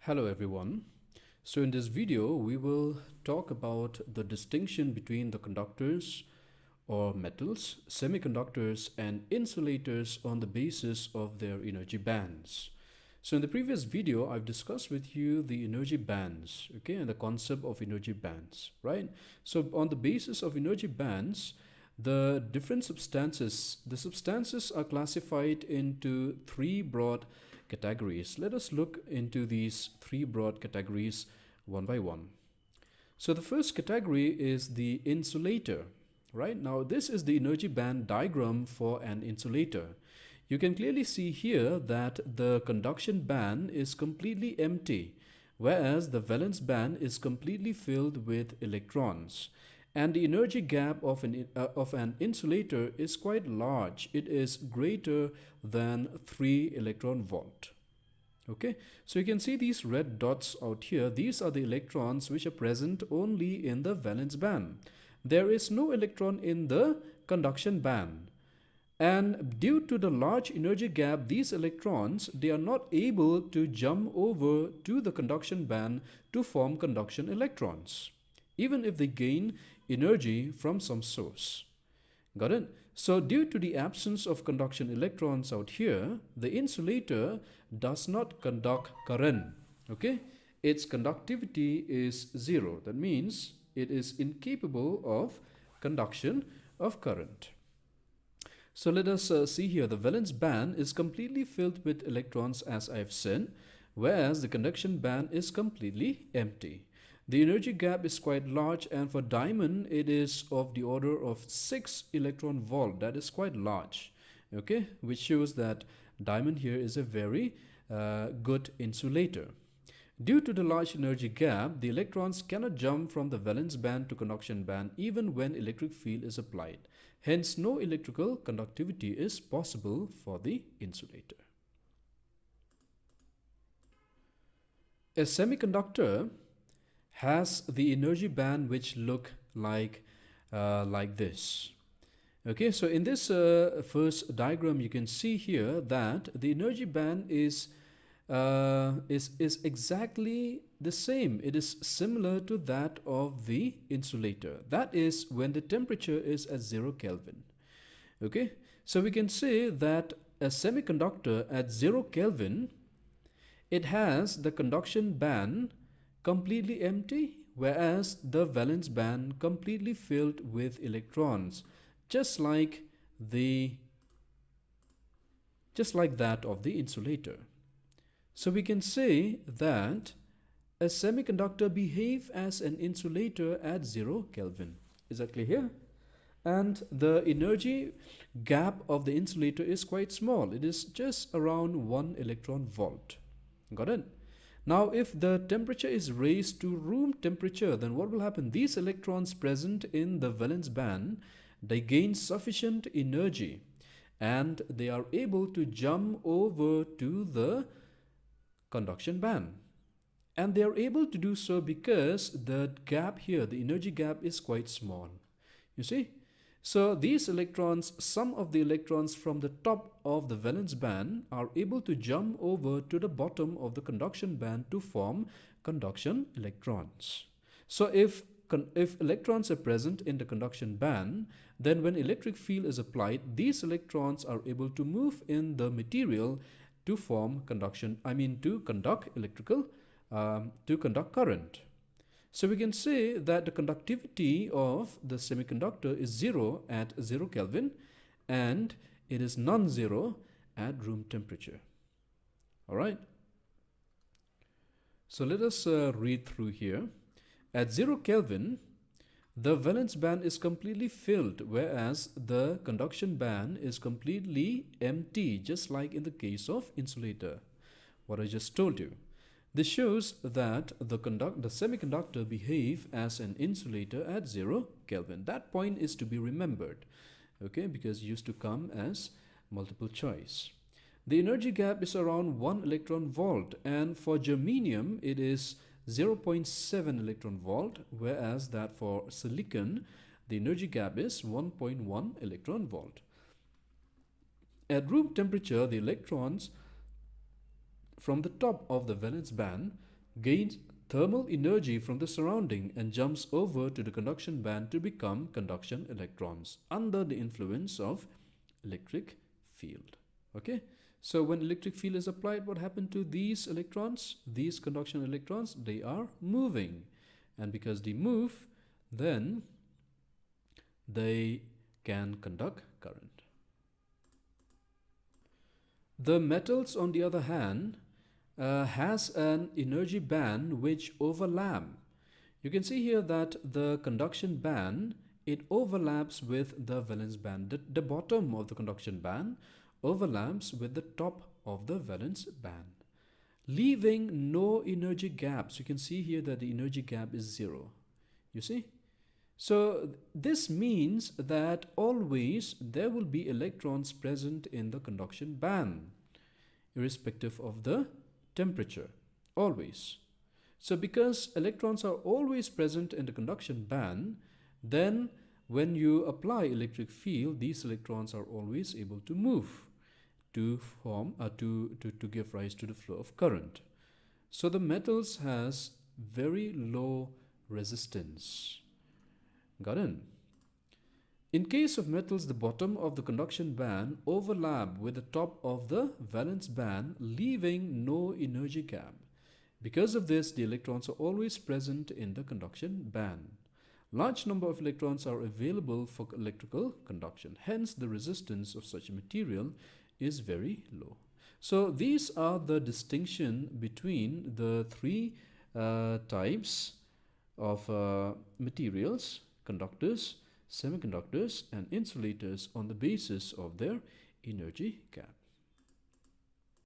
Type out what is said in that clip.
Hello everyone. So in this video we will talk about the distinction between the conductors or metals, semiconductors and insulators on the basis of their energy bands. So in the previous video I've discussed with you the energy bands, okay, and the concept of energy bands, right? So on the basis of energy bands, the different substances, the substances are classified into three broad categories. Let us look into these three broad categories one by one. So the first category is the insulator, right? Now this is the energy band diagram for an insulator. You can clearly see here that the conduction band is completely empty, whereas the valence band is completely filled with electrons. And the energy gap of an insulator is quite large. It is greater than 3 electron volt. Okay, so you can see these red dots out here. These are the electrons which are present only in the valence band. There is no electron in the conduction band. And due to the large energy gap, these electrons, they are not able to jump over to the conduction band to form conduction electrons, even if they gain energy from some source. Got it? So due to the absence of conduction electrons out here, the insulator does not conduct current. Okay? Its conductivity is zero. That means it is incapable of conduction of current. So let us see here. The valence band is completely filled with electrons, as I have said, whereas the conduction band is completely empty. The energy gap is quite large, and for diamond it is of the order of 6 electron volt. That is quite large, okay, which shows that diamond here is a very good insulator. Due to the large energy gap, the electrons cannot jump from the valence band to conduction band even when electric field is applied. Hence, no electrical conductivity is possible for the insulator. A semiconductor has the energy band which look like this. Okay, so in this first diagram, you can see here that the energy band is exactly the same. It is similar to that of the insulator. That is when the temperature is at 0 Kelvin. Okay, so we can say that a semiconductor at 0 Kelvin, it has the conduction band completely empty, whereas the valence band completely filled with electrons, just like that of the insulator. So we can say that a semiconductor behaves as an insulator at 0 Kelvin. Is that clear here? And the energy gap of the insulator is quite small. It is just around 1 electron volt. Got it? Now, if the temperature is raised to room temperature, then what will happen? These electrons present in the valence band, they gain sufficient energy and they are able to jump over to the conduction band. And they are able to do so because the gap here, the energy gap, is quite small. You see? So these electrons, some of the electrons from the top of the valence band are able to jump over to the bottom of the conduction band to form conduction electrons. So if electrons are present in the conduction band, then when electric field is applied, these electrons are able to move in the material to form conduction, to conduct electrical, to conduct current. So we can say that the conductivity of the semiconductor is 0 at 0 Kelvin and it is non-zero at room temperature. All right. So let us read through here. At 0 Kelvin, the valence band is completely filled, whereas the conduction band is completely empty, just like in the case of insulator, what I just told you. This shows that the semiconductor behave as an insulator at 0 Kelvin. That point is to be remembered, okay, because it used to come as multiple choice. The energy gap is around 1 electron volt, and for germanium it is 0.7 electron volt, whereas that for silicon the energy gap is 1.1 electron volt. At room temperature, the electrons from the top of the valence band gains thermal energy from the surrounding and jumps over to the conduction band to become conduction electrons under the influence of electric field. Okay, so when electric field is applied, what happened to these electrons? These conduction electrons, they are moving, and because they move, then they can conduct current. The metals, on the other hand, has an energy band which overlap. You can see here that the conduction band, it overlaps with the valence band. The bottom of the conduction band overlaps with the top of the valence band, leaving no energy gaps. You can see here that the energy gap is zero. You see? So this means that always there will be electrons present in the conduction band, irrespective of the temperature. Always. So because electrons are always present in the conduction band, then when you apply electric field, these electrons are always able to move to form to give rise to the flow of current. So the metals has very low resistance. Got it? In case of metals, the bottom of the conduction band overlap with the top of the valence band, leaving no energy gap. Because of this, the electrons are always present in the conduction band. Large number of electrons are available for electrical conduction. Hence, the resistance of such a material is very low. So these are the distinction between the three types of materials: conductors, semiconductors, and insulators on the basis of their energy gap.